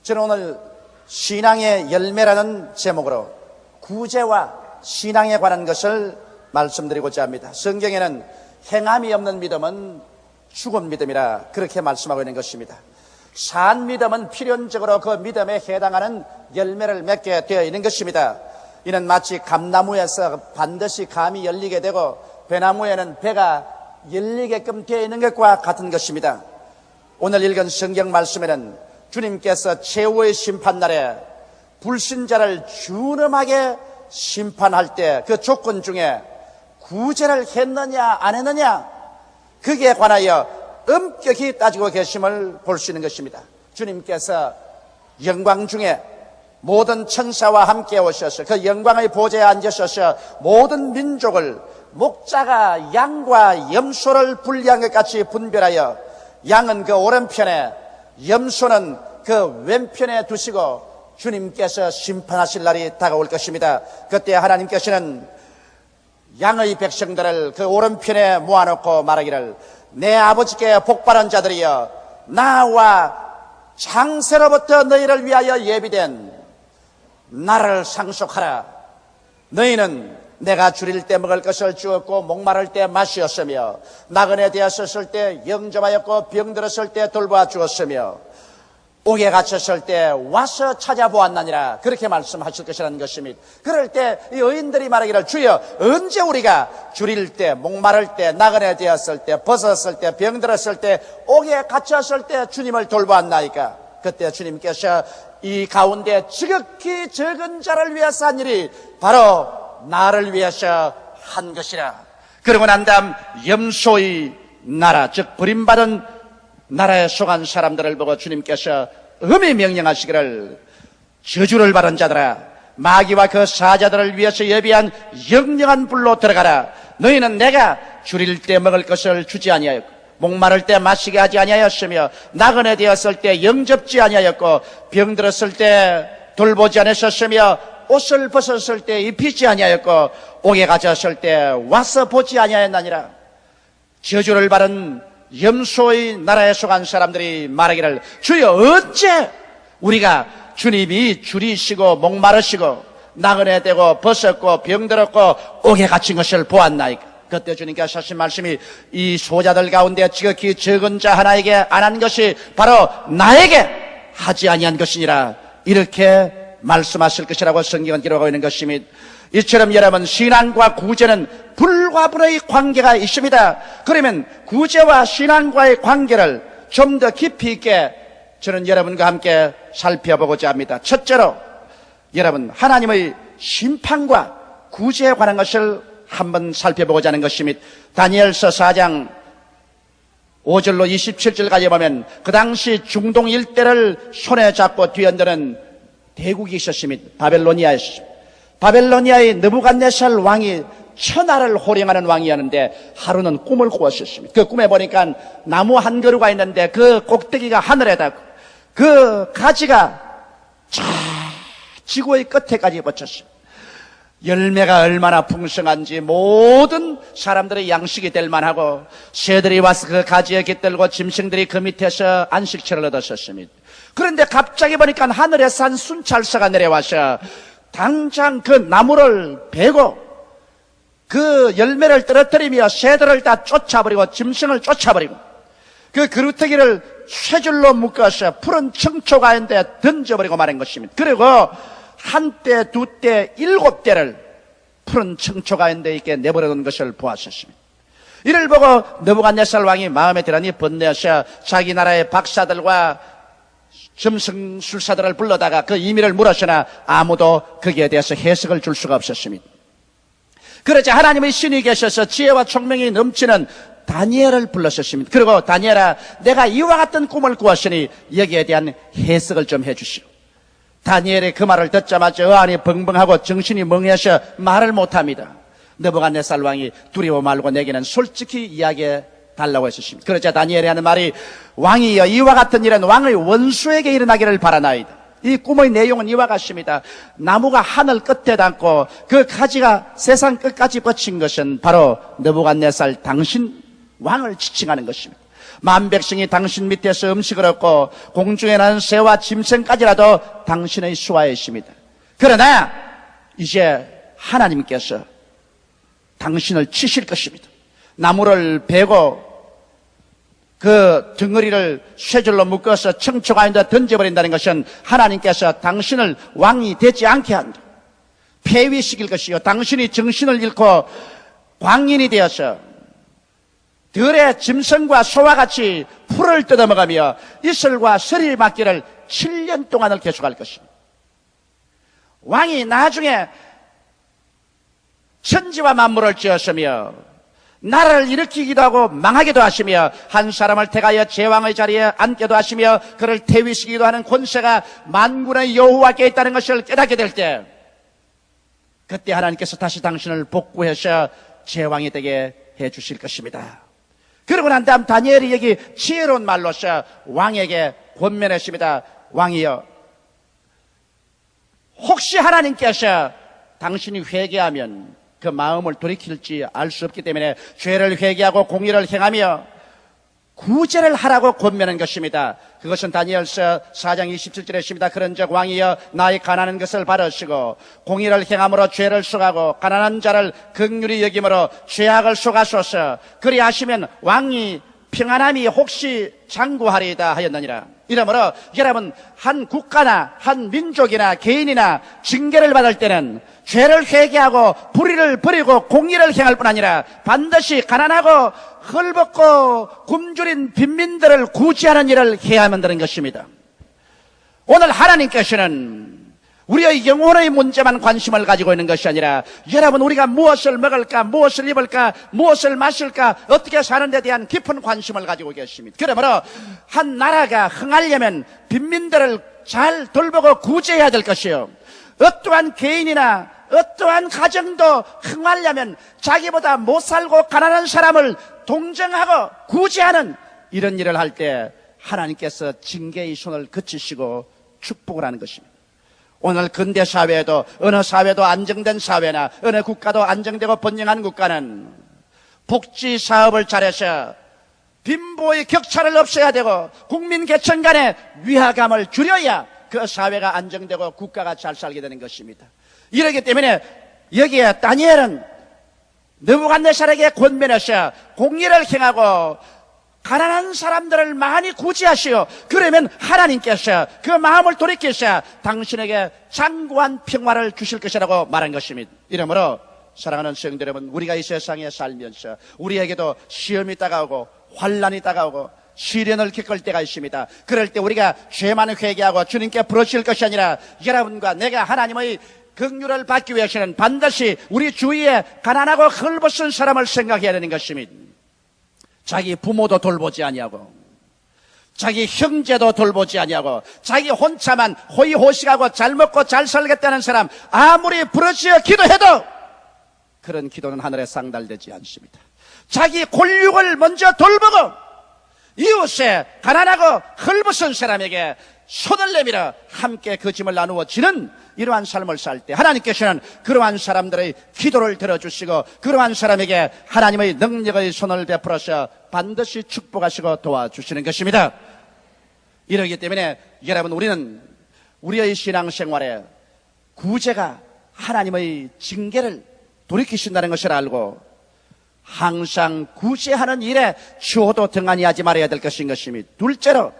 저는 오늘 신앙의 열매라는 제목으로 구제와 신앙에 관한 것을 말씀드리고자 합니다. 성경에는 행함이 없는 믿음은 죽은 믿음이라 그렇게 말씀하고 있는 것입니다. 산 믿음은 필연적으로 그 믿음에 해당하는 열매를 맺게 되어 있는 것입니다. 이는 마치 감나무에서 반드시 감이 열리게 되고 배나무에는 배가 열리게끔 되어 있는 것과 같은 것입니다. 오늘 읽은 성경 말씀에는 주님께서 최후의 심판날에 불신자를 준엄하게 심판할 때 그 조건 중에 구제를 했느냐 안 했느냐 그게 관하여 엄격히 따지고 계심을 볼 수 있는 것입니다. 주님께서 영광 중에 모든 천사와 함께 오셔서 그 영광의 보좌에 앉으셔서 모든 민족을 목자가 양과 염소를 분리한 것 같이 분별하여 양은 그 오른편에 염소는 그 왼편에 두시고 주님께서 심판하실 날이 다가올 것입니다. 그때 하나님께서는 양의 백성들을 그 오른편에 모아놓고 말하기를 내 아버지께 복받은 자들이여 나와 창세로부터 너희를 위하여 예비된 나를 상속하라. 너희는 내가 줄일 때 먹을 것을 주었고 목마를 때 마시었으며 나그네 되었을 때 영접하였고 병들었을 때 돌보아 주었으며 옥에 갇혔을 때 와서 찾아보았나니라 그렇게 말씀하실 것이라는 것입니다. 그럴 때 이 의인들이 말하기를 주여 언제 우리가 줄일 때 목마를 때 나그네 되었을 때 벗었을 때 병들었을 때 옥에 갇혔을 때 주님을 돌보았나이까. 그때 주님께서 이 가운데 지극히 적은 자를 위해서 한 일이 바로 나를 위해서 한 것이라. 그러고 난 다음 염소의 나라 즉 버림받은 나라에 속한 사람들을 보고 주님께서 엄히 명령하시기를 저주를 받은 자들아 마귀와 그 사자들을 위해서 예비한 영영한 불로 들어가라. 너희는 내가 줄일 때 먹을 것을 주지 아니하였고 목마를 때 마시게 하지 아니하였으며 나그네 되었을 때 영접지 아니하였고 병들었을 때 돌보지 않으셨으며 옷을 벗었을 때 입히지 아니하였고 옥에 갇혔을 때 와서 보지 아니하였나니라. 저주를 받은 염소의 나라에 속한 사람들이 말하기를 주여 어째 우리가 주님이 줄이시고 목마르시고 나그네 되고 벗었고 병들었고 옥에 갇힌 것을 보았나이까. 그때 주님께서 하신 말씀이 이 소자들 가운데 지극히 적은 자 하나에게 안 한 것이 바로 나에게 하지 아니한 것이니라 이렇게 말씀하실 것이라고 성경은 기록하고 있는 것입니다. 이처럼 여러분 신앙과 구제는 불과 불의 관계가 있습니다. 그러면 구제와 신앙과의 관계를 좀 더 깊이 있게 저는 여러분과 함께 살펴보고자 합니다. 첫째로 여러분 하나님의 심판과 구제에 관한 것을 한번 살펴보고자 하는 것입니다. 다니엘서 4장 5절로 27절까지 보면 그 당시 중동 일대를 손에 잡고 뒤흔드는 대국이 있었습니다. 바벨로니아였습니다. 바벨로니아의 느부갓네살 왕이 천하를 호령하는 왕이었는데 하루는 꿈을 꾸었었습니다. 그 꿈에 보니까 나무 한 그루가 있는데 그 꼭대기가 하늘에 닿고 그 가지가 저 지구의 끝에까지 뻗쳤습니다. 열매가 얼마나 풍성한지 모든 사람들의 양식이 될 만하고 새들이 와서 그 가지에 깃들고 짐승들이 그 밑에서 안식처를 얻었었습니다. 그런데 갑자기 보니까 하늘에서 한 순찰사가 내려와서 당장 그 나무를 베고 그 열매를 떨어뜨리며 새들을 다 쫓아버리고 짐승을 쫓아버리고 그 그루터기를 쇠줄로 묶어서 푸른 청초 가운데 던져버리고 마는 것입니다. 그리고 한 대, 두 대, 7대를 푸른 청초 가운데 있게 내버려둔 것을 보았었습니다. 이를 보고 느부갓네살 왕이 마음에 들으니 번뇌하셔 자기 나라의 박사들과 점성술사들을 불러다가 그 의미를 물었으나 아무도 거기에 대해서 해석을 줄 수가 없었습니다. 그러자 하나님의 신이 계셔서 지혜와 총명이 넘치는 다니엘을 불렀었습니다. 그리고 다니엘아 내가 이와 같은 꿈을 꾸었으니 여기에 대한 해석을 좀 해주시오. 다니엘의 그 말을 듣자마자 어안이 벙벙하고 정신이 멍해서 말을 못합니다. 느부갓네살 왕이 두려워 말고 내게는 솔직히 이야기해 달라고 했었습니다. 그러자 다니엘이 하는 말이 왕이여 이와 같은 일은 왕의 원수에게 일어나기를 바라나이다. 이 꿈의 내용은 이와 같습니다. 나무가 하늘 끝에 닿고 그 가지가 세상 끝까지 뻗친 것은 바로 느부갓네살 당신 왕을 지칭하는 것입니다. 만백성이 당신 밑에서 음식을 얻고 공중에 나는 새와 짐승까지라도 당신의 수하였습니다. 그러나 이제 하나님께서 당신을 치실 것입니다. 나무를 베고 그 덩어리를 쇠줄로 묶어서 청초가운데 던져버린다는 것은 하나님께서 당신을 왕이 되지 않게 한다. 폐위시킬 것이요, 당신이 정신을 잃고 광인이 되어서 들의 짐승과 소와 같이 풀을 뜯어먹으며 이슬과 서리 맞기를 7년 동안을 계속할 것입니다. 왕이 나중에 천지와 만물을 지었으며 나라를 일으키기도 하고 망하기도 하시며 한 사람을 택하여 제왕의 자리에 앉게도 하시며 그를 퇴위시키기도 하는 권세가 만군의 여호와께 있다는 것을 깨닫게 될 때, 그때 하나님께서 다시 당신을 복구해서 제왕이 되게 해주실 것입니다. 그러고 난 다음 다니엘이 여기 지혜로운 말로서 왕에게 권면했습니다. 왕이여, 혹시 하나님께서 당신이 회개하면 그 마음을 돌이킬지 알 수 없기 때문에 죄를 회개하고 공의를 행하며 구제를 하라고 권면한 것입니다. 그것은 다니엘서 4장 27절에 있습니다. 그런즉 왕이여, 나의 가난한 것을 바르시고 공의를 행함으로 죄를 속하고 가난한 자를 긍휼히 여김으로 죄악을 속하소서. 그리하시면 왕이 평안함이 혹시 장구하리이다 하였느니라. 이러므로 여러분, 한 국가나 한 민족이나 개인이나 징계를 받을 때는 죄를 회개하고 불의를 버리고 공의를 행할 뿐 아니라 반드시 가난하고 헐벗고 굶주린 빈민들을 구제하는 일을 해야만 되는 것입니다. 오늘 하나님께서는 우리의 영혼의 문제만 관심을 가지고 있는 것이 아니라 여러분, 우리가 무엇을 먹을까, 무엇을 입을까, 무엇을 마실까, 어떻게 사는 데 대한 깊은 관심을 가지고 계십니다. 그러므로 한 나라가 흥하려면 빈민들을 잘 돌보고 구제해야 될 것이요, 어떠한 개인이나 어떠한 가정도 흥하려면 자기보다 못 살고 가난한 사람을 동정하고 구제하는 이런 일을 할 때 하나님께서 징계의 손을 그치시고 축복을 하는 것입니다. 오늘 근대 사회에도, 어느 사회도 안정된 사회나 어느 국가도 안정되고 번영한 국가는 복지 사업을 잘해서 빈부의 격차를 없애야 되고 국민 계층 간의 위화감을 줄여야 그 사회가 안정되고 국가가 잘 살게 되는 것입니다. 이러기 때문에 여기에 다니엘은 느부갓네살에게 권면해서 공의를 행하고 가난한 사람들을 많이 구제하시오. 그러면 하나님께서 그 마음을 돌이키셔 당신에게 장구한 평화를 주실 것이라고 말한 것입니다. 이러므로 사랑하는 성도 여러분, 우리가 이 세상에 살면서 우리에게도 시험이 다가오고 환난이 다가오고 시련을 겪을 때가 있습니다. 그럴 때 우리가 죄만 회개하고 주님께 부르실 것이 아니라 여러분과 내가 하나님의 긍휼을 받기 위해서는 반드시 우리 주위에 가난하고 헐벗은 사람을 생각해야 되는 것입니다. 자기 부모도 돌보지 아니하고 자기 형제도 돌보지 아니하고 자기 혼자만 호의호식하고 잘 먹고 잘 살겠다는 사람 아무리 부르짖어 기도해도 그런 기도는 하늘에 상달되지 않습니다. 자기 골육을 먼저 돌보고 이웃에 가난하고 헐벗은 사람에게 손을 내밀어 함께 그 짐을 나누어 지는 이러한 삶을 살 때 하나님께서는 그러한 사람들의 기도를 들어주시고 그러한 사람에게 하나님의 능력의 손을 베풀어서 반드시 축복하시고 도와주시는 것입니다. 이러기 때문에 여러분, 우리는 우리의 신앙생활에 구제가 하나님의 징계를 돌이키신다는 것을 알고 항상 구제하는 일에 추호도 등한히 하지 말아야 될 것인 것입니다. 둘째로,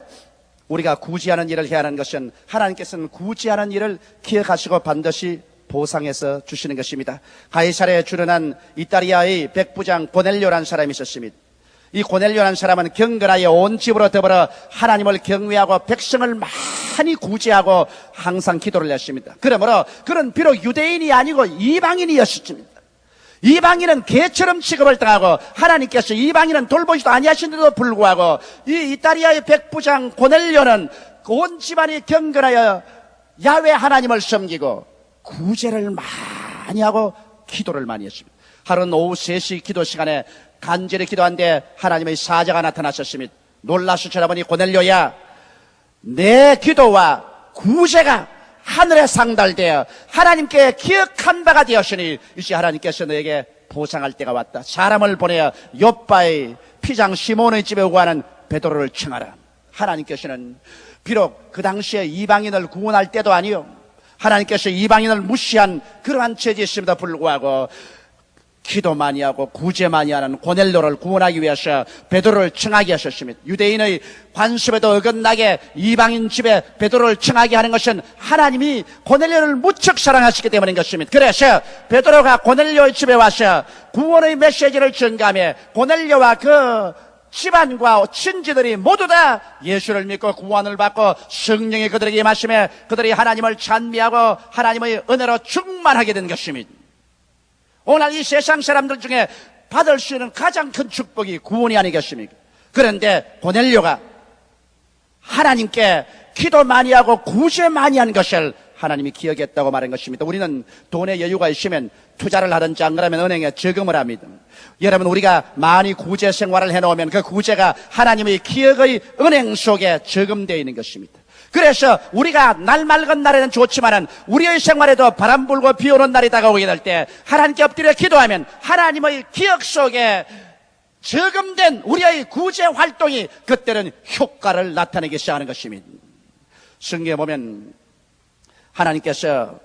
우리가 구제하는 일을 해야 하는 것은 하나님께서는 구제하는 일을 기억하시고 반드시 보상해서 주시는 것입니다. 가이사랴에 주둔한 이탈리아의 백부장 고넬료라는 사람이 있었습니다. 이 고넬료라는 사람은 경건하여 온 집으로 더불어 하나님을 경외하고 백성을 많이 구제하고 항상 기도를 했습니다. 그러므로 그는 비록 유대인이 아니고 이방인이었습니다. 이방인은 개처럼 취급을 당하고 하나님께서 이방인은 돌보지도 아니하신데도 불구하고 이 이탈리아의 백부장 고넬료는 온 집안이 경건하여 야훼 하나님을 섬기고 구제를 많이 하고 기도를 많이 했습니다. 하루는 오후 3시 기도 시간에 간절히 기도한데 하나님의 사자가 나타나셨습니다. 놀라서 쳐다보니 고넬료야, 내 기도와 구제가 하늘에 상달되어 하나님께 기억한 바가 되었으니 이제 하나님께서 너에게 보상할 때가 왔다. 사람을 보내어 욥바의 피장 시몬의 집에 오고 하는 베드로를 청하라. 하나님께서는 비록 그 당시에 이방인을 구원할 때도 아니요, 하나님께서 이방인을 무시한 그러한 처지였음에도 불구하고 기도 많이 하고 구제 많이 하는 고넬료를 구원하기 위해서 베드로를 청하게 하셨습니다. 유대인의 관습에도 어긋나게 이방인 집에 베드로를 청하게 하는 것은 하나님이 고넬료를 무척 사랑하시기 때문인 것입니다. 그래서 베드로가 고넬료의 집에 와서 구원의 메시지를 전가하며 고넬료와 그 집안과 친지들이 모두 다 예수를 믿고 구원을 받고 성령이 그들에게 임하시며 그들이 하나님을 찬미하고 하나님의 은혜로 충만하게 된 것입니다. 오늘 이 세상 사람들 중에 받을 수 있는 가장 큰 축복이 구원이 아니겠습니까? 그런데 고넬료가 하나님께 기도 많이 하고 구제 많이 한 것을 하나님이 기억했다고 말한 것입니다. 우리는 돈에 여유가 있으면 투자를 하든지 안 그러면 은행에 저금을 합니다. 여러분, 우리가 많이 구제 생활을 해놓으면 그 구제가 하나님의 기억의 은행 속에 저금되어 있는 것입니다. 그래서 우리가 날 맑은 날에는 좋지만은 우리의 생활에도 바람 불고 비 오는 날이 다가오게 될 때 하나님께 엎드려 기도하면 하나님의 기억 속에 저금된 우리의 구제 활동이 그때는 효과를 나타내기 시작하는 것입니다. 성경에 보면 하나님께서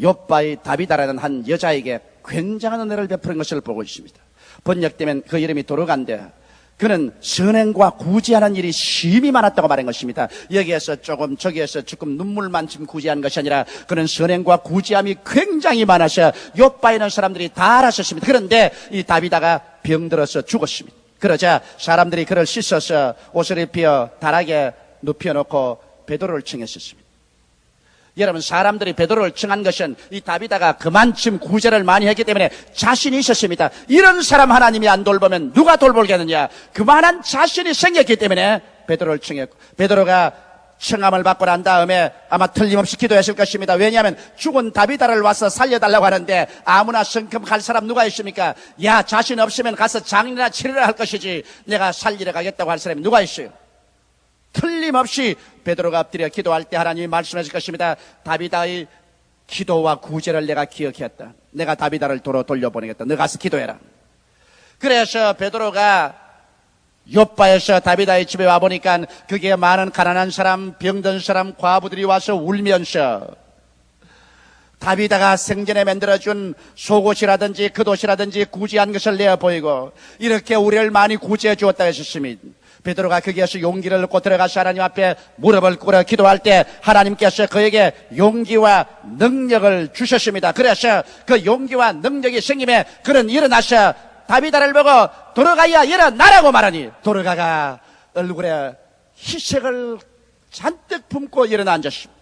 욥바의 다비다라는 한 여자에게 굉장한 은혜를 베푸는 것을 보고 있습니다. 번역되면 그 이름이 도르간데 그는 선행과 구제하는 일이 심히 많았다고 말한 것입니다. 여기에서 조금 저기에서 조금 눈물만 좀 구제한 것이 아니라 그는 선행과 구제함이 굉장히 많아서 욥바에 있는 사람들이 다 알았었습니다. 그런데 이 다비다가 병들어서 죽었습니다. 그러자 사람들이 그를 씻어서 옷을 입혀 다락에 눕혀놓고 베드로를 청했었습니다. 여러분, 사람들이 베드로를 청한 것은 이 다비다가 그만큼 구제를 많이 했기 때문에 자신이 있었습니다. 이런 사람 하나님이 안 돌보면 누가 돌보겠느냐, 그만한 자신이 생겼기 때문에 베드로를 청했고, 베드로가 청함을 받고 난 다음에 아마 틀림없이 기도했을 것입니다. 왜냐하면 죽은 다비다를 와서 살려달라고 하는데 아무나 성큼 갈 사람 누가 있습니까? 야, 자신 없으면 가서 장례나 치르라 할 것이지 내가 살리러 가겠다고 할 사람이 누가 있어요? 틀림없이 베드로가 엎드려 기도할 때 하나님이 말씀하실 것입니다. 다비다의 기도와 구제를 내가 기억했다. 내가 다비다를 도로 돌려보내겠다. 너 가서 기도해라. 그래서 베드로가 욥바에서 다비다의 집에 와보니까 그게 많은 가난한 사람, 병든 사람, 과부들이 와서 울면서 다비다가 생전에 만들어준 속옷이라든지 겉옷이라든지 구제한 것을 내어 보이고 이렇게 우리를 많이 구제해 주었다 했습니다. 베드로가 거기에서 용기를 얻고 들어가서 하나님 앞에 무릎을 꿇어 기도할 때 하나님께서 그에게 용기와 능력을 주셨습니다. 그래서 그 용기와 능력이 생김에 그는 일어나서 다비다를 보고 도르가야 일어나라고 말하니 도르가가 얼굴에 희색을 잔뜩 품고 일어나 앉았습니다.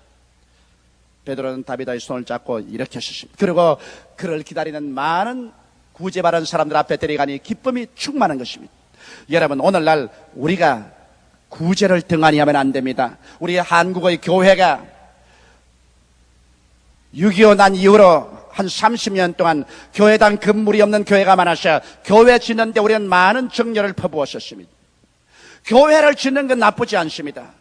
베드로는 다비다의 손을 잡고 이렇게 했습니다. 그리고 그를 기다리는 많은 구제받은 사람들 앞에 데려가니 기쁨이 충만한 것입니다. 여러분, 오늘날 우리가 구제를 등한히 하면 안 됩니다. 우리 한국의 교회가 6.25 난 이후로 한 30년 동안 교회당 건물이 없는 교회가 많아서 교회 짓는데 우리는 많은 정열을 퍼부었었습니다. 교회를 짓는 건 나쁘지 않습니다.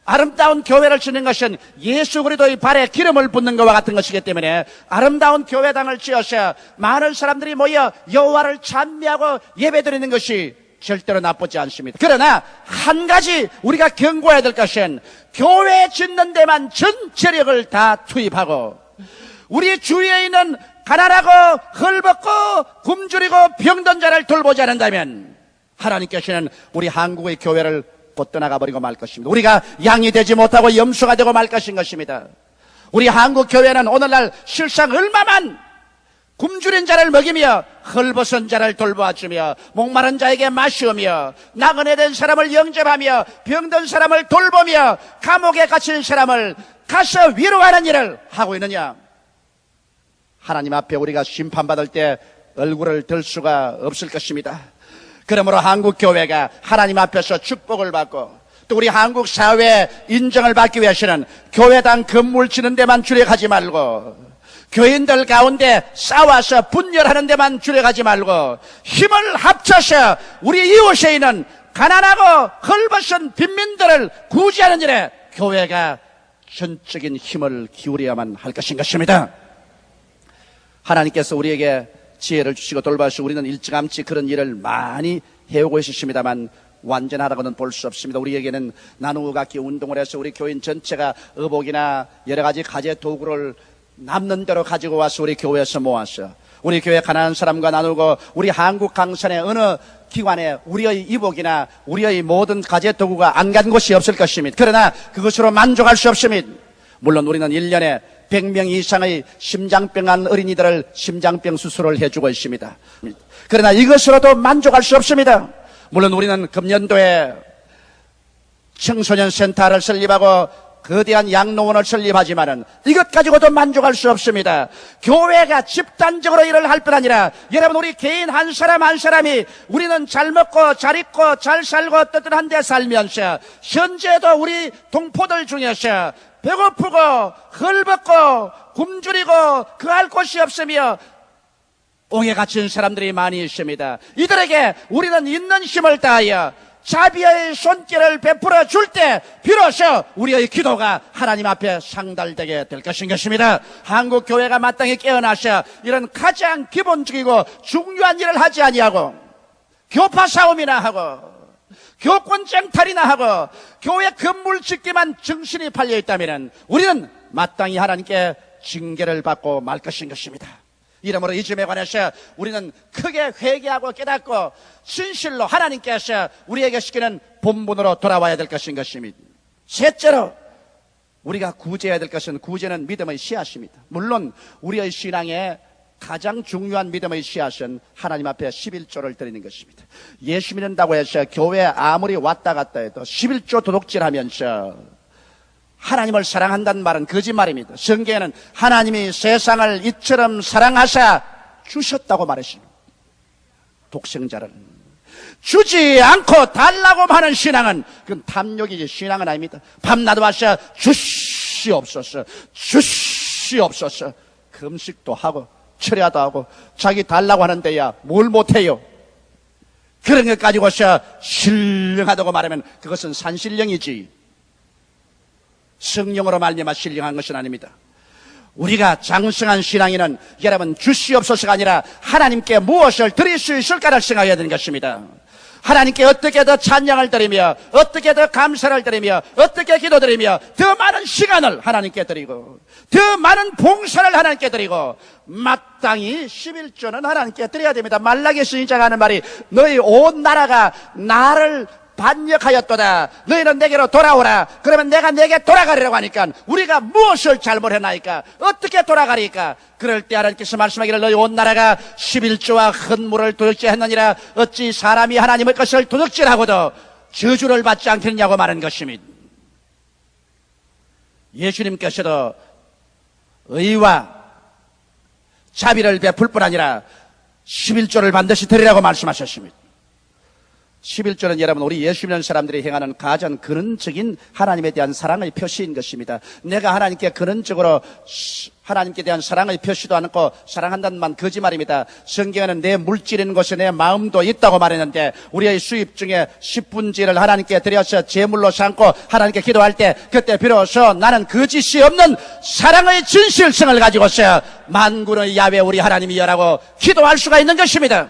아름다운 교회를 짓는 것은 예수 그리스도의 발에 기름을 붓는 것과 같은 것이기 때문에 아름다운 교회당을 지어서 많은 사람들이 모여 여호와를 찬미하고 예배드리는 것이 절대로 나쁘지 않습니다. 그러나 한 가지 우리가 경고해야 될 것은 교회 짓는 데만 전체력을 다 투입하고 우리 주위에 있는 가난하고 헐벗고 굶주리고 병든 자를 돌보지 않는다면 하나님께서는 우리 한국의 교회를 곧 떠나가 버리고 말 것입니다. 우리가 양이 되지 못하고 염소가 되고 말 것인 것입니다. 우리 한국 교회는 오늘날 실상 얼마만 굶주린 자를 먹이며 헐벗은 자를 돌보아주며 목마른 자에게 마시우며 나그네 된 사람을 영접하며 병든 사람을 돌보며 감옥에 갇힌 사람을 가서 위로하는 일을 하고 있느냐? 하나님 앞에 우리가 심판받을 때 얼굴을 들 수가 없을 것입니다. 그러므로 한국 교회가 하나님 앞에서 축복을 받고 또 우리 한국 사회의 인정을 받기 위해서는 교회당 건물 짓는 데만 주력하지 말고 교인들 가운데 싸워서 분열하는 데만 주력하지 말고 힘을 합쳐서 우리 이웃에 있는 가난하고 헐벗은 빈민들을 구제하는 일에 교회가 전적인 힘을 기울여야만 할 것인 것입니다. 하나님께서 우리에게 지혜를 주시고 돌봐주시고 우리는 일찌감치 그런 일을 많이 해오고 있으십니다만 완전하다고는 볼 수 없습니다. 우리에게는 나누고 갖기 운동을 해서 우리 교인 전체가 의복이나 여러 가지 가재 도구를 남는 대로 가지고 와서 우리 교회에서 모았어. 우리 교회 가난한 사람과 나누고 우리 한국 강산의 어느 기관에 우리의 이복이나 우리의 모든 가재 도구가 안 간 곳이 없을 것입니다. 그러나 그것으로 만족할 수 없습니다. 물론 우리는 1년에 100명 이상의 심장병한 어린이들을 심장병 수술을 해주고 있습니다. 그러나 이것으로도 만족할 수 없습니다. 물론 우리는 금년도에 청소년 센터를 설립하고 거대한 양로원을 설립하지만은 이것 가지고도 만족할 수 없습니다. 교회가 집단적으로 일을 할 뿐 아니라 여러분 우리 개인 한 사람 한 사람이 우리는 잘 먹고 잘 입고 잘 살고 떳떳한 데 살면서 현재도 우리 동포들 중에서 배고프고 헐벗고 굶주리고 그할 곳이 없으며 옥에 갇힌 사람들이 많이 있습니다. 이들에게 우리는 있는 힘을 다하여 자비의 손길을 베풀어 줄 때 비로소 우리의 기도가 하나님 앞에 상달되게 될 것입니다. 한국 교회가 마땅히 깨어나셔 이런 가장 기본적이고 중요한 일을 하지 아니하고 교파 싸움이나 하고 교권 쟁탈이나 하고 교회 건물 짓기만 정신이 팔려 있다면 우리는 마땅히 하나님께 징계를 받고 말 것입니다. 이러므로 이 점에 관해서 우리는 크게 회개하고 깨닫고 진실로 하나님께서 우리에게 시키는 본분으로 돌아와야 될 것입니다. 셋째로 우리가 구제해야 될 것은 구제는 믿음의 씨앗입니다. 물론 우리의 신앙에 가장 중요한 믿음의 씨앗은 하나님 앞에 11조를 드리는 것입니다. 예수 믿는다고 해서 교회에 아무리 왔다 갔다 해도 11조 도둑질하면서 하나님을 사랑한다는 말은 거짓말입니다. 성경에는 하나님이 세상을 이처럼 사랑하사 주셨다고 말했습니다. 독생자를 주지 않고 달라고 하는 신앙은 그건 탐욕이지 신앙은 아닙니다. 밤낮 와서 주시옵소서 주시옵소서 금식도 하고 철야도 하고 자기 달라고 하는데야 뭘 못해요. 그런 것 가지고서 신령하다고 말하면 그것은 산신령이지 성령으로 말미암아 신령한 것은 아닙니다. 우리가 장성한 신앙인은 여러분 주시옵소서가 아니라 하나님께 무엇을 드릴 수 있을까를 생각해야 되는 것입니다. 하나님께 어떻게 더 찬양을 드리며 어떻게 더 감사를 드리며 어떻게 기도드리며 더 많은 시간을 하나님께 드리고 더 많은 봉사를 하나님께 드리고 마땅히 11조는 하나님께 드려야 됩니다. 말라기 선지자가 하는 말이 너희 온 나라가 나를 반역하였도다. 너희는 내게로 돌아오라. 그러면 내가 내게 돌아가리라고 하니까 우리가 무엇을 잘못했나이까? 어떻게 돌아가리까? 그럴 때 하나님께서 말씀하기를 너희 온 나라가 11조와 헌물을 도둑질했느니라. 어찌 사람이 하나님의 것을 도둑질하고도 저주를 받지 않겠느냐고 말한 것입니다. 예수님께서도 의와 자비를 베풀 뿐 아니라 11조를 반드시 드리라고 말씀하셨습니다. 11조는 여러분 우리 예수 믿는 사람들이 행하는 가장 근원적인 하나님에 대한 사랑의 표시인 것입니다. 내가 하나님께 근원적으로 하나님께 대한 사랑의 표시도 않고 사랑한다는 말 거짓말입니다. 성경에는 내 물질인 곳에 내 마음도 있다고 말했는데 우리의 수입 중에 10분지를 하나님께 드려서 제물로 삼고 하나님께 기도할 때 그때 비로소 나는 거짓이 없는 사랑의 진실성을 가지고서 만군의 야훼 우리 하나님이여라고 기도할 수가 있는 것입니다.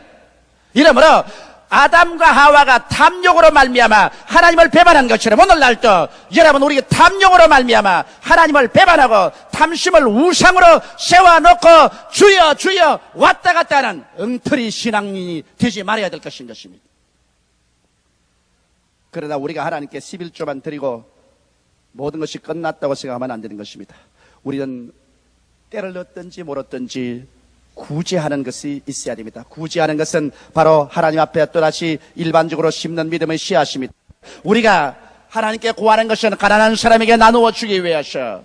이러므로 아담과 하와가 탐욕으로 말미암아 하나님을 배반한 것처럼 오늘날도 여러분 우리가 탐욕으로 말미암아 하나님을 배반하고 탐심을 우상으로 세워놓고 주여 주여 왔다 갔다 하는 엉터리 신앙인이 되지 말아야 될 것인 것입니다. 그러나 우리가 하나님께 11조만 드리고 모든 것이 끝났다고 생각하면 안 되는 것입니다. 우리는 때를 얻든지 몰았든지 구제하는 것이 있어야 됩니다. 구제하는 것은 바로 하나님 앞에 또다시 일반적으로 심는 믿음의 씨앗입니다. 우리가 하나님께 구하는 것은 가난한 사람에게 나누어 주기 위해서,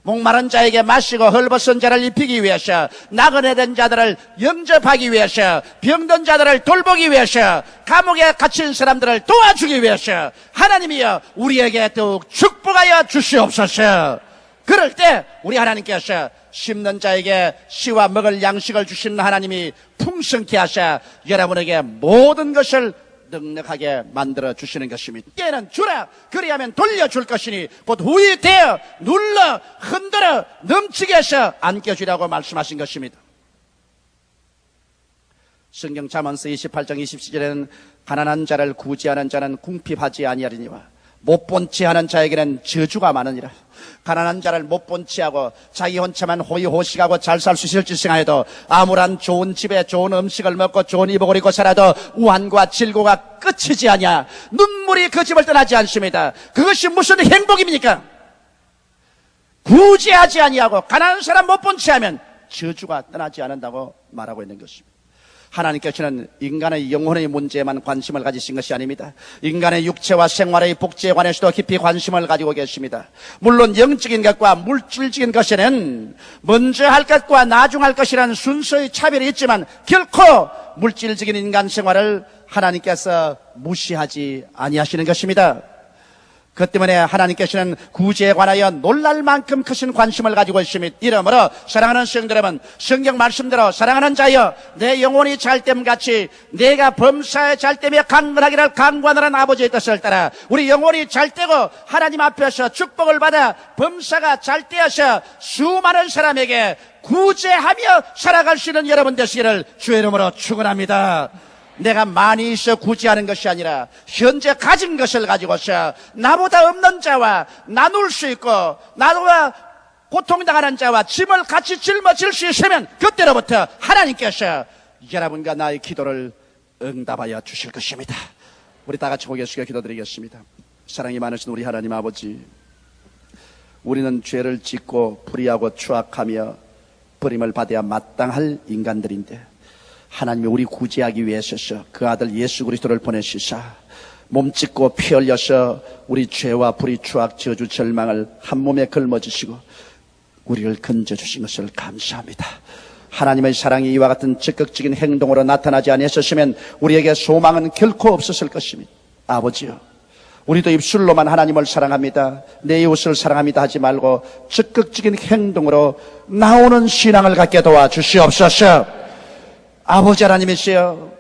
목마른 자에게 마시고 헐벗은 자를 입히기 위해서, 나그네 된 자들을 영접하기 위해서, 병든 자들을 돌보기 위해서, 감옥에 갇힌 사람들을 도와주기 위해서 하나님이여 우리에게 더욱 축복하여 주시옵소서. 그럴 때 우리 하나님께서 심는 자에게 씨와 먹을 양식을 주시는 하나님이 풍성케 하셔 여러분에게 모든 것을 넉넉하게 만들어 주시는 것입니다. 때는 주라 그리하면 돌려줄 것이니 곧 후히 되어 눌러 흔들어 넘치게 해서 안겨주라고 말씀하신 것입니다. 성경 잠언서 28장 27절에는 가난한 자를 구제하는 자는 궁핍하지 아니하리니와 못 본 채 하는 자에게는 저주가 많으니라. 가난한 자를 못 본 채 하고 자기 혼자만 호의호식하고 잘 살 수 있을지 생각해도 아무런 좋은 집에 좋은 음식을 먹고 좋은 이복을 입고 살아도 우환과 질고가 끝이지 않냐. 눈물이 그 집을 떠나지 않습니다. 그것이 무슨 행복입니까? 구제하지 아니하고 가난한 사람 못 본 채 하면 저주가 떠나지 않는다고 말하고 있는 것입니다. 하나님께서는 인간의 영혼의 문제에만 관심을 가지신 것이 아닙니다. 인간의 육체와 생활의 복지에 관해서도 깊이 관심을 가지고 계십니다. 물론 영적인 것과 물질적인 것에는 먼저 할 것과 나중 할 것이라는 순서의 차별이 있지만 결코 물질적인 인간 생활을 하나님께서 무시하지 아니하시는 것입니다. 그것 때문에 하나님께서는 구제에 관하여 놀랄 만큼 크신 관심을 가지고 있습니다. 이러므로 사랑하는 성도 여러분, 성경 말씀대로 사랑하는 자여 내 영혼이 잘됨같이 내가 범사에 잘됨에 강건하기를 강구하는 아버지의 뜻을 따라 우리 영혼이 잘되고 하나님 앞에서 축복을 받아 범사가 잘되어서 수많은 사람에게 구제하며 살아갈 수 있는 여러분 되시기를 주의 이름으로 축원합니다. 내가 많이 있어 구제하는 것이 아니라 현재 가진 것을 가지고서 나보다 없는 자와 나눌 수 있고 나와 고통당하는 자와 짐을 같이 짊어질 수 있으면 그때로부터 하나님께서 여러분과 나의 기도를 응답하여 주실 것입니다. 우리 다 같이 고개 숙여 기도드리겠습니다. 사랑이 많으신 우리 하나님 아버지, 우리는 죄를 짓고 불의하고 추악하며 버림을 받아야 마땅할 인간들인데 하나님이 우리 구제하기 위해서 그 아들 예수 그리스도를 보내시사 몸 찢고 피 흘려서 우리 죄와 불의, 추악, 저주, 절망을 한 몸에 걸머지시고 우리를 건져주신 것을 감사합니다. 하나님의 사랑이 이와 같은 적극적인 행동으로 나타나지 않았으면 우리에게 소망은 결코 없었을 것입니다. 아버지요, 우리도 입술로만 하나님을 사랑합니다, 내 이웃을 사랑합니다 하지 말고 적극적인 행동으로 나오는 신앙을 갖게 도와주시옵소서. 아버지 하나님이시여,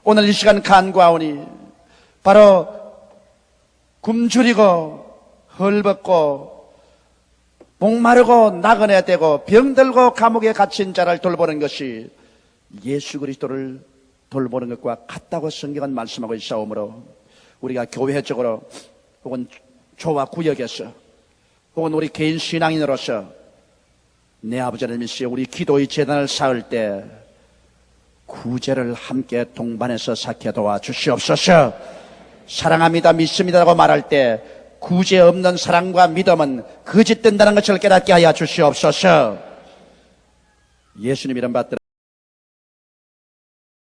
오늘 이 시간 간구하오니 바로 굶주리고 헐벗고 목마르고 나그네 되고 병들고 감옥에 갇힌 자를 돌보는 것이 예수 그리스도를 돌보는 것과 같다고 성경은 말씀하고 있사오므로 우리가 교회적으로 혹은 조와 구역에서 혹은 우리 개인 신앙인으로서 내 아버지 하나님이시여, 우리 기도의 재단을 쌓을 때 구제를 함께 동반해서 쌓게 도와주시옵소서. 사랑합니다, 믿습니다라고 말할 때 구제 없는 사랑과 믿음은 거짓된다는 것을 깨닫게 하여 주시옵소서. 예수님 이름 받들어